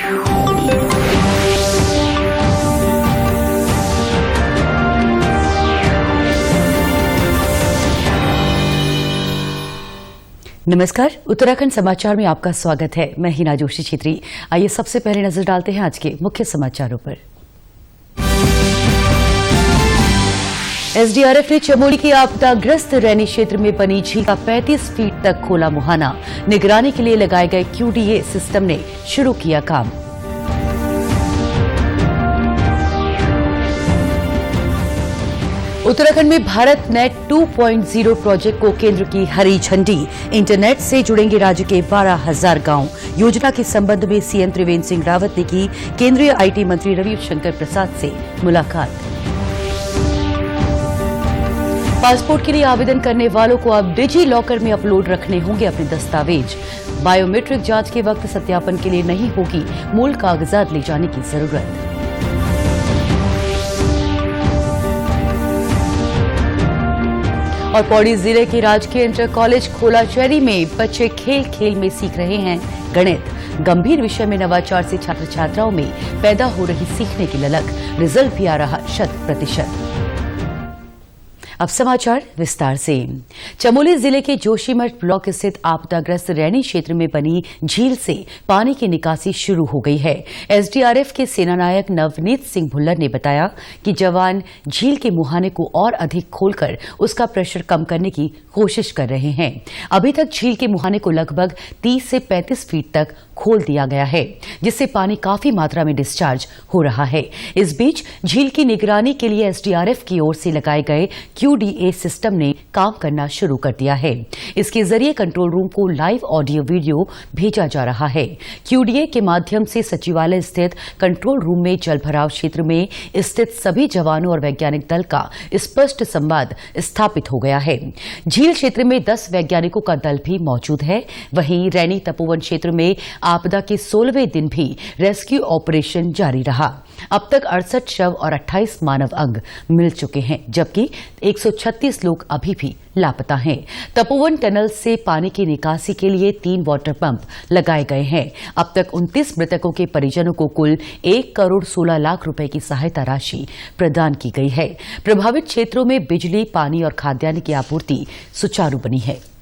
नमस्कार, उत्तराखंड समाचार में आपका स्वागत है। मैं हिना जोशी छेत्री। आइए सबसे पहले नजर डालते हैं आज के मुख्य समाचारों पर। एसडीआरएफ ने चमोली की आपदाग्रस्त रैनी क्षेत्र में बनी झील का 35 फीट तक खोला मुहाना। निगरानी के लिए लगाए गए QDA सिस्टम ने शुरू किया काम। उत्तराखंड में भारत नेट 2.0 प्रोजेक्ट को केंद्र की हरी झंडी। इंटरनेट से जुड़ेंगे राज्य के 12,000 गांव। योजना के संबंध में सीएम त्रिवेंद्र सिंह रावत ने की केंद्रीय आईटी मंत्री रविशंकर प्रसाद से मुलाकात। पासपोर्ट के लिए आवेदन करने वालों को अब डिजी लॉकर में अपलोड रखने होंगे अपने दस्तावेज। बायोमेट्रिक जांच के वक्त सत्यापन के लिए नहीं होगी मूल कागजात ले जाने की जरूरत। और पौड़ी जिले के राजकीय इंटर कॉलेज खोलाचेरी में बच्चे खेल खेल में सीख रहे हैं गणित। गंभीर विषय में नवाचार से छात्र छात्राओं में पैदा हो रही सीखने की ललक। रिजल्ट भी आ रहा 100%। अब समाचार विस्तार से। चमोली जिले के जोशीमठ ब्लॉक स्थित आपदाग्रस्त रैनी क्षेत्र में बनी झील से पानी की निकासी शुरू हो गई है। एसडीआरएफ के सेनानायक नवनीत सिंह भुल्लर ने बताया कि जवान झील के मुहाने को और अधिक खोलकर उसका प्रेशर कम करने की कोशिश कर रहे हैं। अभी तक झील के मुहाने को लगभग 30 से 35 फीट तक खोल दिया गया है, जिससे पानी काफी मात्रा में डिस्चार्ज हो रहा है। इस बीच झील की निगरानी के लिए एसडीआरएफ की ओर से लगाए गए QDA सिस्टम ने काम करना शुरू कर दिया है। इसके जरिए कंट्रोल रूम को लाइव ऑडियो वीडियो भेजा जा रहा है। QDA के माध्यम से सचिवालय स्थित कंट्रोल रूम में जलभराव क्षेत्र में स्थित सभी जवानों और वैज्ञानिक दल का स्पष्ट संवाद स्थापित हो गया है। झील क्षेत्र में 10 वैज्ञानिकों का दल भी मौजूद है। वहीं रैनी तपोवन क्षेत्र में आपदा के 16वें दिन भी रेस्क्यू ऑपरेशन जारी रहा। अब तक 68 शव और 28 मानव अंग मिल चुके हैं, जबकि 136 लोग अभी भी लापता हैं। तपोवन टनल से पानी की निकासी के लिए 3 वाटर पंप लगाए गए हैं। अब तक 29 मृतकों के परिजनों को कुल 1 करोड़ 16 लाख रुपए की सहायता राशि प्रदान की गई है। प्रभावित क्षेत्रों में बिजली, पानी और खाद्यान्न की आपूर्ति सुचारू बनी है।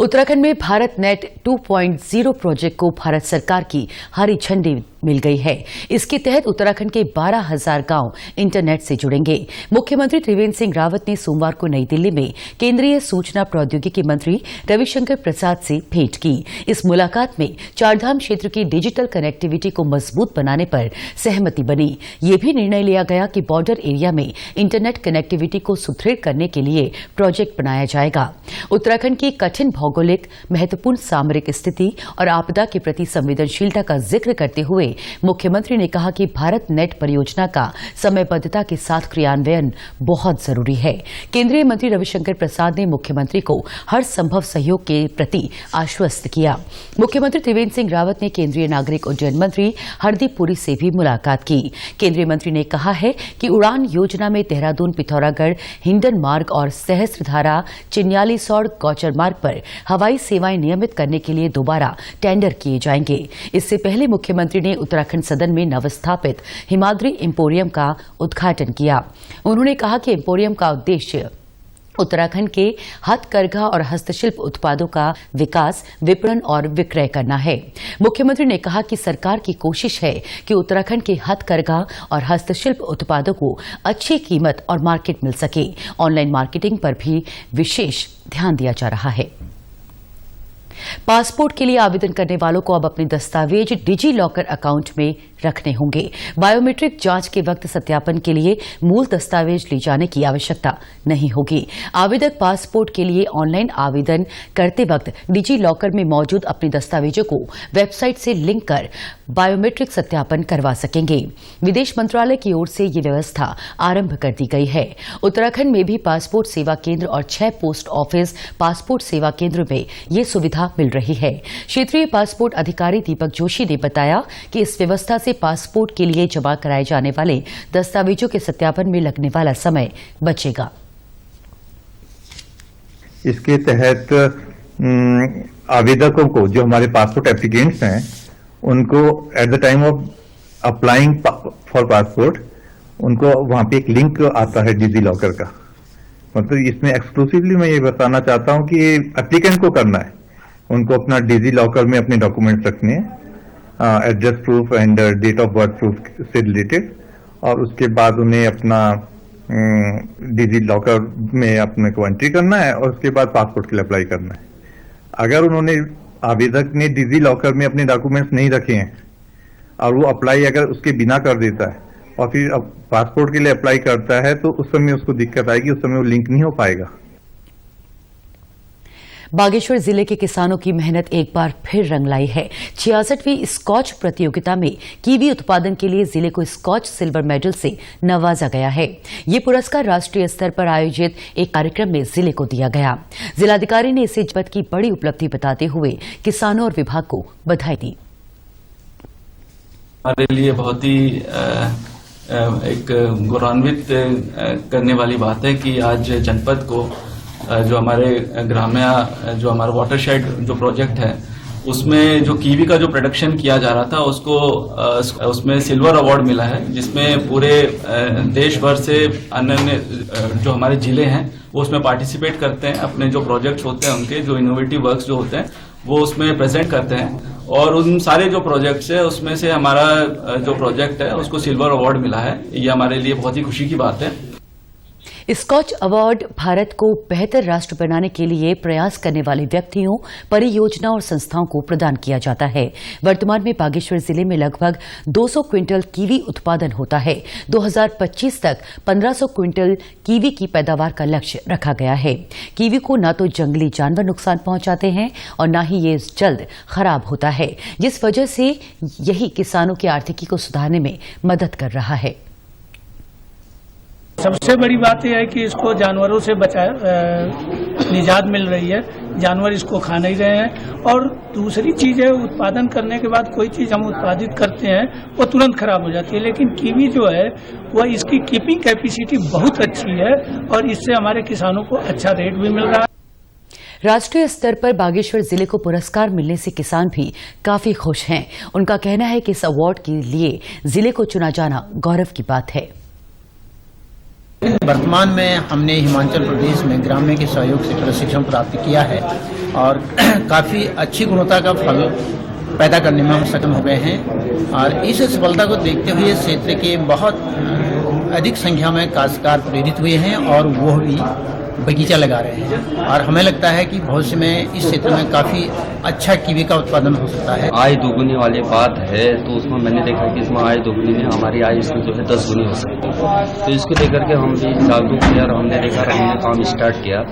उत्तराखंड में भारत नेट 2.0 प्रोजेक्ट को भारत सरकार की हरी झंडी मिल गई है। इसके तहत उत्तराखंड के 12,000 गांव इंटरनेट से जुड़ेंगे। मुख्यमंत्री त्रिवेंद्र सिंह रावत ने सोमवार को नई दिल्ली में केंद्रीय सूचना प्रौद्योगिकी मंत्री रविशंकर प्रसाद से भेंट की। इस मुलाकात में चारधाम क्षेत्र की डिजिटल कनेक्टिविटी को मजबूत बनाने पर सहमति बनी। यह भी निर्णय लिया गया कि बॉर्डर एरिया में इंटरनेट कनेक्टिविटी को सुदृढ़ करने के लिए प्रोजेक्ट बनाया जाएगा। उत्तराखंड की कठिन भौगोलिक, महत्वपूर्ण सामरिक स्थिति और आपदा के प्रति संवेदनशीलता का जिक्र करते हुए मुख्यमंत्री ने कहा कि भारत नेट परियोजना का समयबद्धता के साथ क्रियान्वयन बहुत जरूरी है। केंद्रीय मंत्री रविशंकर प्रसाद ने मुख्यमंत्री को हर संभव सहयोग के प्रति आश्वस्त किया। मुख्यमंत्री त्रिवेंद्र सिंह रावत ने केंद्रीय नागरिक उड्डयन मंत्री हरदीप पुरी से भी मुलाकात की। केंद्रीय मंत्री ने कहा है कि उड़ान योजना में देहरादून, पिथौरागढ़, हिंडन मार्ग और सहस्त्रधारा, चिन्यालीसौड़ गौचर मार्ग पर हवाई सेवाएं नियमित करने के लिए दोबारा टेंडर किए जाएंगे। इससे पहले मुख्यमंत्री ने उत्तराखंड सदन में नवस्थापित हिमाद्री एम्पोरियम का उद्घाटन किया। उन्होंने कहा कि एम्पोरियम का उद्देश्य उत्तराखंड के हथकरघा और हस्तशिल्प उत्पादों का विकास, विपणन और विक्रय करना है। मुख्यमंत्री ने कहा कि सरकार की कोशिश है कि उत्तराखंड के हथकरघा और हस्तशिल्प उत्पादों को अच्छी कीमत और मार्केट मिल सके। ऑनलाइन मार्केटिंग पर भी विशेष ध्यान दिया जा रहा है। पासपोर्ट के लिए आवेदन करने वालों को अब अपने दस्तावेज डिजी लॉकर अकाउंट में रखने होंगे। बायोमेट्रिक जांच के वक्त सत्यापन के लिए मूल दस्तावेज ले जाने की आवश्यकता नहीं होगी। आवेदक पासपोर्ट के लिए ऑनलाइन आवेदन करते वक्त डिजी लॉकर में मौजूद अपने दस्तावेजों को वेबसाइट से लिंक कर बायोमेट्रिक सत्यापन करवा सकेंगे। विदेश मंत्रालय की ओर से ये व्यवस्था आरंभ कर दी गई है। उत्तराखंड में भी पासपोर्ट सेवा केंद्र और 6 पोस्ट ऑफिस पासपोर्ट सेवा केंद्र में ये सुविधा मिल रही है। क्षेत्रीय पासपोर्ट अधिकारी दीपक जोशी ने बताया कि इस व्यवस्था से पासपोर्ट के लिए जमा कराए जाने वाले दस्तावेजों के सत्यापन में लगने वाला समय बचेगा। इसके तहत आवेदकों को, जो हमारे पासपोर्ट एप्लीकेंट्स हैं, उनको at the time of applying for passport उनको वहां पे एक लिंक आता है डिजी लॉकर का। मतलब इसमें एक्सक्लूसिवली मैं ये बताना चाहता हूं कि ये एप्लीकेंट को करना है, उनको अपना डिजी लॉकर में अपने डॉक्यूमेंट्स रखने हैं, address proof and date of birth proof से रिलेटेड, और उसके बाद उन्हें अपना डिजी लॉकर में अपने को एंट्री करना है और उसके बाद पासपोर्ट के लिए अप्लाई करना है। अगर उन्होंने आवेदक ने डिजी लॉकर में अपने डॉक्यूमेंट्स नहीं रखे हैं और वो अप्लाई अगर उसके बिना कर देता है और फिर अब पासपोर्ट के लिए अप्लाई करता है तो उस समय उसको दिक्कत आएगी, उस समय वो लिंक नहीं हो पाएगा। बागेश्वर जिले के किसानों की मेहनत एक बार फिर रंग लाई है। 66वीं स्कॉच प्रतियोगिता में कीवी उत्पादन के लिए जिले को स्कॉच सिल्वर मेडल से नवाजा गया है। ये पुरस्कार राष्ट्रीय स्तर पर आयोजित एक कार्यक्रम में जिले को दिया गया। जिलाधिकारी ने इसे जनपद की बड़ी उपलब्धि बताते हुए किसानों और विभाग को बधाई दी। हमारे लिए बहुत ही एक गौरवान्वित करने वाली बात है कि आज जनपद को जो हमारे ग्राम्य जो हमारा वाटरशेड जो प्रोजेक्ट है उसमें जो कीवी का जो प्रोडक्शन किया जा रहा था उसको उसमें सिल्वर अवार्ड मिला है, जिसमें पूरे देश भर से अन्य जो हमारे जिले हैं वो उसमें पार्टिसिपेट करते हैं। अपने जो प्रोजेक्ट्स होते हैं उनके जो इनोवेटिव वर्क्स जो होते हैं वो उसमें प्रेजेंट करते हैं और उन सारे जो प्रोजेक्ट्स है उसमें से हमारा जो प्रोजेक्ट है उसको सिल्वर अवार्ड मिला है। ये हमारे लिए बहुत ही खुशी की बात है। स्कॉच अवार्ड भारत को बेहतर राष्ट्र बनाने के लिए प्रयास करने वाले व्यक्तियों, परियोजनाओं और संस्थाओं को प्रदान किया जाता है। वर्तमान में बागेश्वर जिले में लगभग 200 क्विंटल कीवी उत्पादन होता है। 2025 तक 1500 क्विंटल कीवी की पैदावार का लक्ष्य रखा गया है। कीवी को न तो जंगली जानवर नुकसान पहुंचाते हैं और न ही ये जल्द खराब होता है, जिस वजह से यही किसानों की आर्थिकी को सुधारने में मदद कर रहा है। सबसे बड़ी बात यह है कि इसको जानवरों से निजात मिल रही है, जानवर इसको खा नहीं रहे हैं। और दूसरी चीज है, उत्पादन करने के बाद कोई चीज हम उत्पादित करते हैं वो तुरंत खराब हो जाती है, लेकिन कीवी जो है वह इसकी कीपिंग कैपेसिटी बहुत अच्छी है और इससे हमारे किसानों को अच्छा रेट भी मिल रहा है। राष्ट्रीय स्तर पर बागेश्वर जिले को पुरस्कार मिलने से किसान भी काफी खुश हैं। उनका कहना है कि इस अवार्ड के लिए जिले को चुना जाना गौरव की बात है। वर्तमान में हमने हिमाचल प्रदेश में ग्राम्य के सहयोग से प्रशिक्षण प्राप्त किया है और काफ़ी अच्छी गुणवत्ता का फल पैदा करने में हम सक्षम हो गए हैं। और इस सफलता को देखते हुए क्षेत्र के बहुत अधिक संख्या में काश्तकार प्रेरित हुए हैं और वो भी बगीचा लगा रहे हैं और हमें लगता है कि भविष्य में इस क्षेत्र में काफ़ी अच्छा कीवी का उत्पादन हो सकता है। आय दोगुनी वाली बात है तो उसमें मैंने देखा कि इसमें आय दोगुनी में हमारी आय इसमें जो है 10 गुनी हो सकती है। तो इसको लेकर के हम भी जागरूक हुए और हमने देखा हमने काम स्टार्ट किया।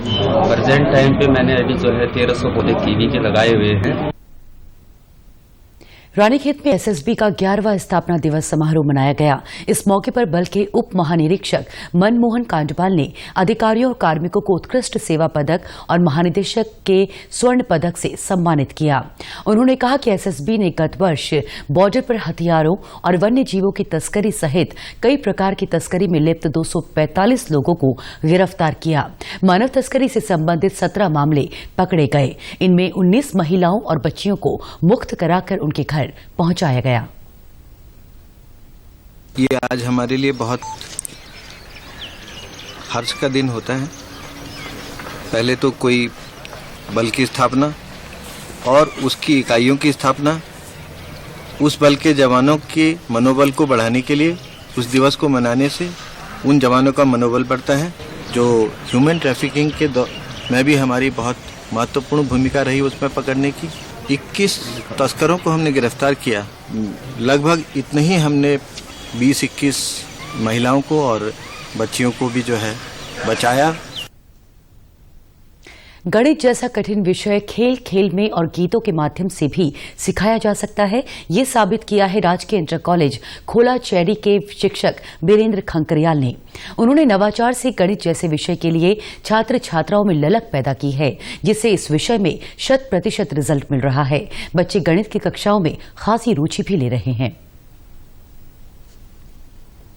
प्रेजेंट टाइम पे मैंने अभी जो है 1300 पौधे कीवी के लगाए हुए हैं। रानीखेत में एसएसबी का 11वां स्थापना दिवस समारोह मनाया गया। इस मौके पर बल के उप महानिरीक्षक मनमोहन कांडपाल ने अधिकारियों और कार्मिकों को उत्कृष्ट सेवा पदक और महानिदेशक के स्वर्ण पदक से सम्मानित किया। उन्होंने कहा कि एसएसबी ने गत वर्ष बॉर्डर पर हथियारों और वन्य जीवों की तस्करी सहित कई प्रकार की तस्करी में लिप्त 245 लोगों को गिरफ्तार किया। मानव तस्करी से संबंधित 17 मामले पकड़े गए। इनमें 19 महिलाओं और बच्चियों को मुक्त कराकर उनके घर पहुंचाया गया। ये आज हमारे लिए बहुत हर्ष का दिन होता है। पहले तो कोई बल की स्थापना और उसकी इकाइयों की स्थापना, उस बल के जवानों के मनोबल को बढ़ाने के लिए उस दिवस को मनाने से उन जवानों का मनोबल बढ़ता है। जो ह्यूमन ट्रैफिकिंग के में भी हमारी बहुत महत्वपूर्ण भूमिका रही उसमें पकड़ने की। 21 तस्करों को हमने गिरफ्तार किया। लगभग इतने ही हमने 20-21 महिलाओं को और बच्चियों को भी जो है बचाया। गणित जैसा कठिन विषय खेल खेल में और गीतों के माध्यम से भी सिखाया जा सकता है, ये साबित किया है राजकीय इंटर कॉलेज खोला चैरी के शिक्षक वीरेंद्र खंकरियाल ने। उन्होंने नवाचार से गणित जैसे विषय के लिए छात्र छात्राओं में ललक पैदा की है, जिससे इस विषय में 100% रिजल्ट मिल रहा है। बच्चे गणित की कक्षाओं में खासी रुचि भी ले रहे हैं।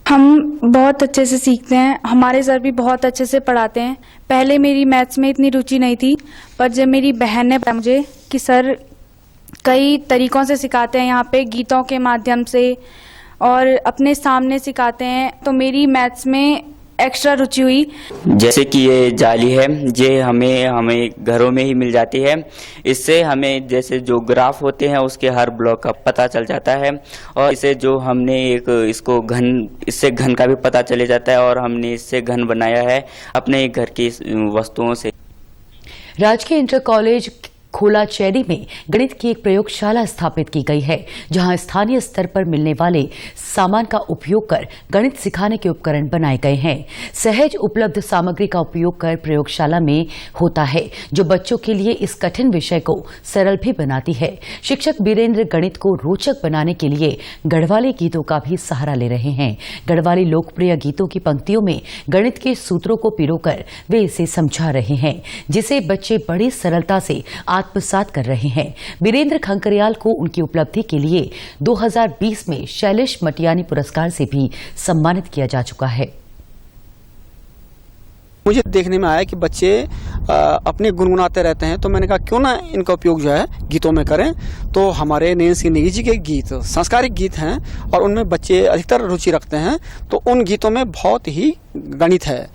हम बहुत अच्छे से सीखते हैं। हमारे सर भी बहुत अच्छे से पढ़ाते हैं। पहले मेरी मैथ्स में इतनी रुचि नहीं थी, पर जब मेरी बहन ने बताया मुझे कि सर कई तरीकों से सिखाते हैं, यहाँ पे गीतों के माध्यम से और अपने सामने सिखाते हैं। तो मेरी मैथ्स में एक्स्ट्रा रुचि हुई। जैसे कि ये जाली है, ये हमें घरों में ही मिल जाती है। इससे हमें जैसे जो ग्राफ होते हैं उसके हर ब्लॉक का पता चल जाता है और इसे जो हमने इससे घन का भी पता चले जाता है और हमने इससे घन बनाया है अपने घर की वस्तुओं से। राजकीय इंटर कॉलेज खोलाचेरी में गणित की एक प्रयोगशाला स्थापित की गई है, जहां स्थानीय स्तर पर मिलने वाले सामान का उपयोग कर गणित सिखाने के उपकरण बनाए गए हैं। सहज उपलब्ध सामग्री का उपयोग कर प्रयोगशाला में होता है, जो बच्चों के लिए इस कठिन विषय को सरल भी बनाती है। शिक्षक वीरेंद्र गणित को रोचक बनाने के लिए गढ़वाली गीतों का भी सहारा ले रहे हैं। गढ़वाली लोकप्रिय गीतों की पंक्तियों में गणित के सूत्रों को पिरोकर वे इसे समझा रहे हैं, जिसे बच्चे बड़ी सरलता से आत्मसात कर रहे हैं। वीरेंद्र खंकरियाल को उनकी उपलब्धि के लिए 2020 में शैलेश मटियानी पुरस्कार से भी सम्मानित किया जा चुका है। मुझे देखने में आया कि बच्चे अपने गुनगुनाते रहते हैं, तो मैंने कहा क्यों ना इनका उपयोग जो है गीतों में करें। तो हमारे नैन्सी नेगी जी के गीत संस्कारिक गीत हैं और उनमें बच्चे अधिकतर रुचि रखते हैं, तो उन गीतों में बहुत ही गणित है।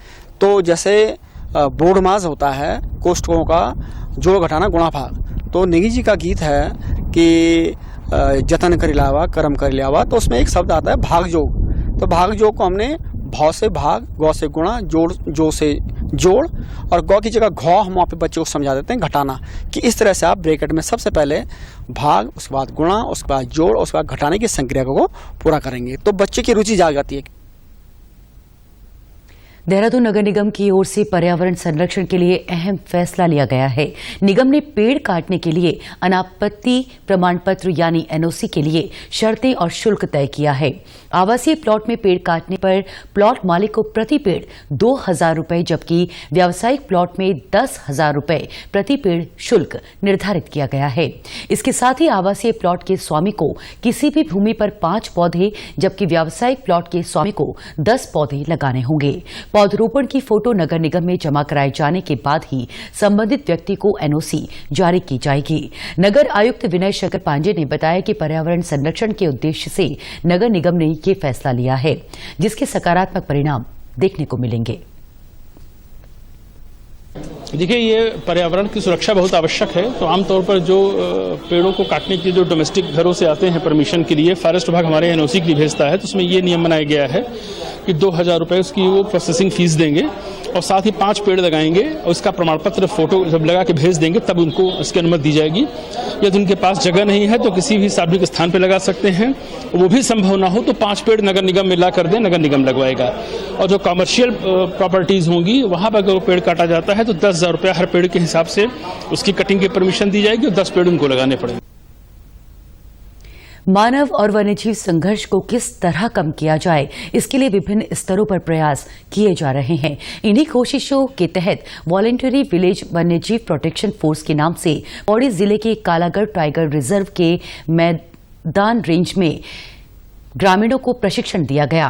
तो जैसे बोर्डमास होता है, कोष्टकों का जोड़ घटाना गुणा भाग, तो नेगी जी का गीत है कि जतन कर इलावा कर्म कर इलावा, तो उसमें एक शब्द आता है भाग जोग। तो भाग जोग को हमने भाव से भाग, गौ से गुणा, जोड़ जो से जोड़ और गौ की जगह घौ हम वहाँ पे बच्चों को समझा देते हैं घटाना, कि इस तरह से आप ब्रैकेट में सबसे पहले भाग, उसके बाद गुणा, उसके बाद जोड़, उसके बाद घटाने की संक्रिया को पूरा करेंगे, तो बच्चे की रुचि जाग जाती है। देहरादून नगर निगम की ओर से पर्यावरण संरक्षण के लिए अहम फैसला लिया गया है। निगम ने पेड़ काटने के लिए अनापत्ति प्रमाण पत्र यानी एनओसी के लिए शर्तें और शुल्क तय किया है। आवासीय प्लॉट में पेड़ काटने पर प्लॉट मालिक को प्रति पेड़ 2,000 रुपये, जबकि व्यावसायिक प्लॉट में 10,000 रुपये प्रति पेड़ शुल्क निर्धारित किया गया है। इसके साथ ही आवासीय प्लॉट के स्वामी को किसी भी भूमि पर 5 पौधे, जबकि व्यावसायिक प्लॉट के स्वामी को 10 पौधे लगाने होंगे। पौधरोपण की फोटो नगर निगम में जमा कराए जाने के बाद ही संबंधित व्यक्ति को एनओसी जारी की जाएगी। नगर आयुक्त विनय शंकर पांडे ने बताया कि पर्यावरण संरक्षण के उद्देश्य से नगर निगम ने ये फैसला लिया है, जिसके सकारात्मक परिणाम देखने को मिलेंगे। देखिए, ये पर्यावरण की सुरक्षा बहुत आवश्यक है। तो आमतौर पर जो पेड़ों को काटने के लिए जो डोमेस्टिक घरों से आते हैं परमिशन के लिए, फॉरेस्ट विभाग हमारे एनओसी के लिए भेजता है, तो उसमें ये नियम बनाया गया है कि 2,000 रुपये उसकी वो प्रोसेसिंग फीस देंगे और साथ ही 5 पेड़ लगाएंगे और उसका प्रमाण पत्र फोटो जब लगा के भेज देंगे तब उनको उसकी अनुमति दी जाएगी। यदि उनके पास जगह नहीं है तो किसी भी सार्वजनिक स्थान पर लगा सकते हैं। वो भी संभव ना हो तो 5 पेड़ नगर निगम में ला कर दें, नगर निगम लगवाएगा। और जो कमर्शियल प्रॉपर्टीज होंगी वहां पर अगर पेड़ काटा जाता है तो 10,000 रुपये हर पेड़ के हिसाब से उसकी कटिंग की परमिशन दी जाएगी और 10 पेड़ उनको लगाने पड़ेंगे। मानव और वन्यजीव संघर्ष को किस तरह कम किया जाए, इसके लिए विभिन्न स्तरों पर प्रयास किए जा रहे हैं। इन्हीं कोशिशों के तहत वॉलंटरी विलेज वन्यजीव प्रोटेक्शन फोर्स के नाम से पौड़ी जिले के कालागढ़ टाइगर रिजर्व के मैदान रेंज में ग्रामीणों को प्रशिक्षण दिया गया।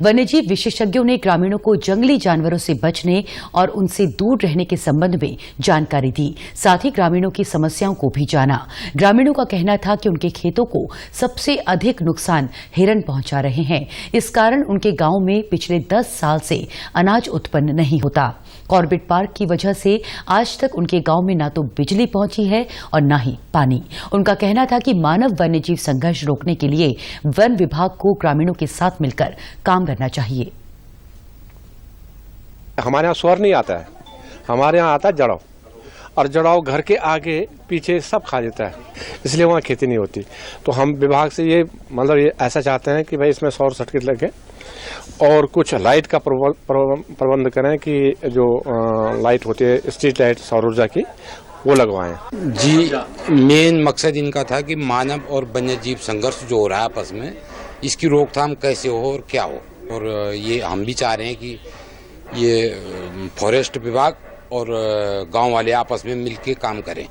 वन्यजीव विशेषज्ञों ने ग्रामीणों को जंगली जानवरों से बचने और उनसे दूर रहने के संबंध में जानकारी दी, साथ ही ग्रामीणों की समस्याओं को भी जाना। ग्रामीणों का कहना था कि उनके खेतों को सबसे अधिक नुकसान हिरण पहुंचा रहे हैं। इस कारण उनके गांव में पिछले 10 साल से अनाज उत्पन्न नहीं होता। कॉर्बेट पार्क की वजह से आज तक उनके गांव में न तो बिजली पहुंची है और न ही पानी। उनका कहना था कि मानव वन्यजीव संघर्ष रोकने के लिए वन विभाग को ग्रामीणों के साथ मिलकर काम करना चाहिए। हमारे यहाँ स्वर नहीं आता है, हमारे यहाँ आता है जड़ाव, और जड़ाव घर के आगे पीछे सब खा देता है, इसलिए वहाँ खेती नहीं होती। तो हम विभाग से ये ऐसा चाहते हैं कि भाई इसमें सौर सर्किट लगे और कुछ लाइट का प्रबंध करें कि जो लाइट होती है स्ट्रीट लाइट सौर ऊर्जा की, वो लगवाएं। जी, मेन मकसद इनका था कि मानव और वन्यजीव संघर्ष जो हो रहा है आपस में, इसकी रोकथाम कैसे हो और क्या हो। और ये हम भी चाह रहे हैं कि ये फॉरेस्ट विभाग और गांव वाले आपस में मिलकर काम करें।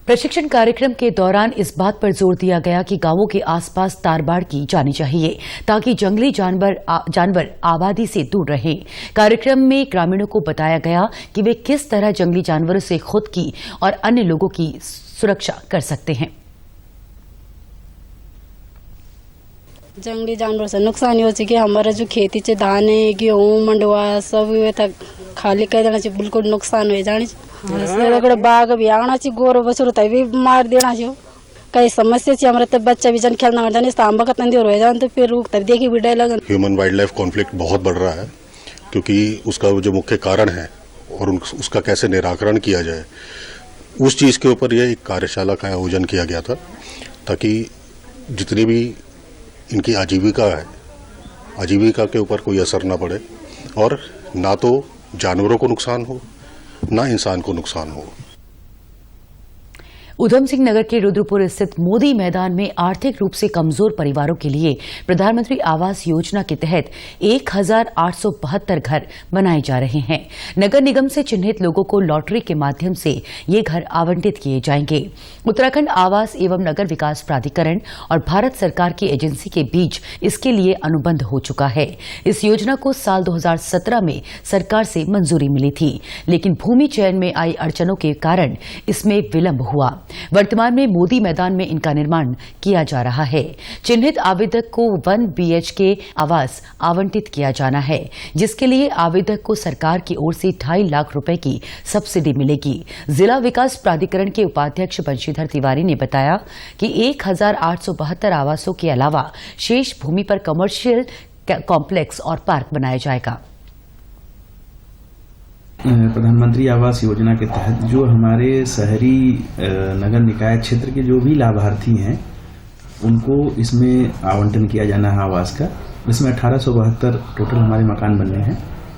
प्रशिक्षण कार्यक्रम के दौरान इस बात पर जोर दिया गया कि गांवों के आसपास तारबाड़ की जानी चाहिए ताकि जंगली जानवर आबादी से दूर रहें। कार्यक्रम में ग्रामीणों को बताया गया कि वे किस तरह जंगली जानवरों से खुद की और अन्य लोगों की सुरक्षा कर सकते हैं। जंगली जानवर से नुकसान हो कि हमारा जो खेती चे धान है गेहूँ मंडवा सब तक खाली कर देना चाहिए, बिल्कुल नुकसान हो जाने बाघ भी आना चाहिए, गोरो बछरू भी मार देना चाहिए। कई समस्या चाहिए हमारे तब बच्चा भी जन खेलना हो जाने तांबा का तंदी हो जाए तो फिर तब देखी भी डर लगा। ह्यूमन वाइल्ड लाइफ कॉन्फ्लिक्ट बहुत बढ़ रहा है क्योंकि उसका जो मुख्य कारण है और उसका कैसे निराकरण किया जाए उस चीज़ के ऊपर यह एक कार्यशाला का आयोजन किया गया था ताकि जितनी भी इनकी आजीविका के ऊपर कोई असर ना पड़े और ना तो जानवरों को नुकसान हो ना इंसान को नुकसान हो। उधम सिंह नगर के रुद्रपुर स्थित मोदी मैदान में आर्थिक रूप से कमजोर परिवारों के लिए प्रधानमंत्री आवास योजना के तहत 1872 घर बनाए जा रहे हैं। नगर निगम से चिन्हित लोगों को लॉटरी के माध्यम से ये घर आवंटित किए जाएंगे। उत्तराखंड आवास एवं नगर विकास प्राधिकरण और भारत सरकार की एजेंसी के बीच इसके लिए अनुबंध हो चुका है। इस योजना को साल 2017 में सरकार से मंजूरी मिली थी, लेकिन भूमि चयन में आई अड़चनों के कारण इसमें विलंब हुआ। वर्तमान में मोदी मैदान में इनका निर्माण किया जा रहा है। चिन्हित आवेदक को 1 BHK आवास आवंटित किया जाना है, जिसके लिए आवेदक को सरकार की ओर से 2.5 लाख रुपए की सब्सिडी मिलेगी। जिला विकास प्राधिकरण के उपाध्यक्ष बंशीधर तिवारी ने बताया कि 1872 आवासों के अलावा शेष भूमि पर कमर्शियल कॉम्प्लेक्स और पार्क बनाया जाएगा। प्रधानमंत्री आवास योजना के तहत जो हमारे शहरी नगर निकाय क्षेत्र के जो भी लाभार्थी हैं उनको इसमें आवंटन किया जाना है आवास का। इसमें 1872 टोटल हमारे मकान बनने हैं।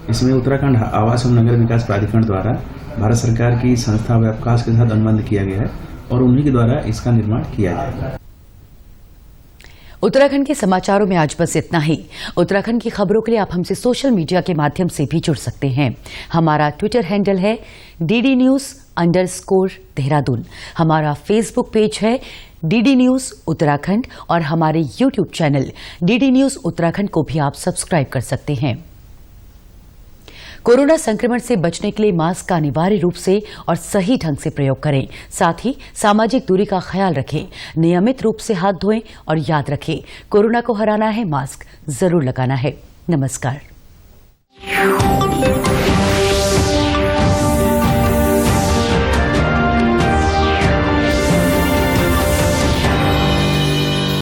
इसमें उत्तराखंड आवास एवं नगर विकास प्राधिकरण द्वारा भारत सरकार की संस्था वैपकास के साथ अनुबंध किया गया है और उन्हीं के द्वारा इसका निर्माण किया जाएगा। उत्तराखंड के समाचारों में आज बस इतना ही। उत्तराखंड की खबरों के लिए आप हमसे सोशल मीडिया के माध्यम से भी जुड़ सकते हैं। हमारा ट्विटर हैंडल है DD News _देहरादून। हमारा फेसबुक पेज है DD News उत्तराखंड और हमारे YouTube channel DD News Uttarakhand को भी आप सब्सक्राइब कर सकते हैं। कोरोना संक्रमण से बचने के लिए मास्क का अनिवार्य रूप से और सही ढंग से प्रयोग करें। साथ ही सामाजिक दूरी का ख्याल रखें, नियमित रूप से हाथ धोएं और याद रखें, कोरोना को हराना है, मास्क जरूर लगाना है। नमस्कार।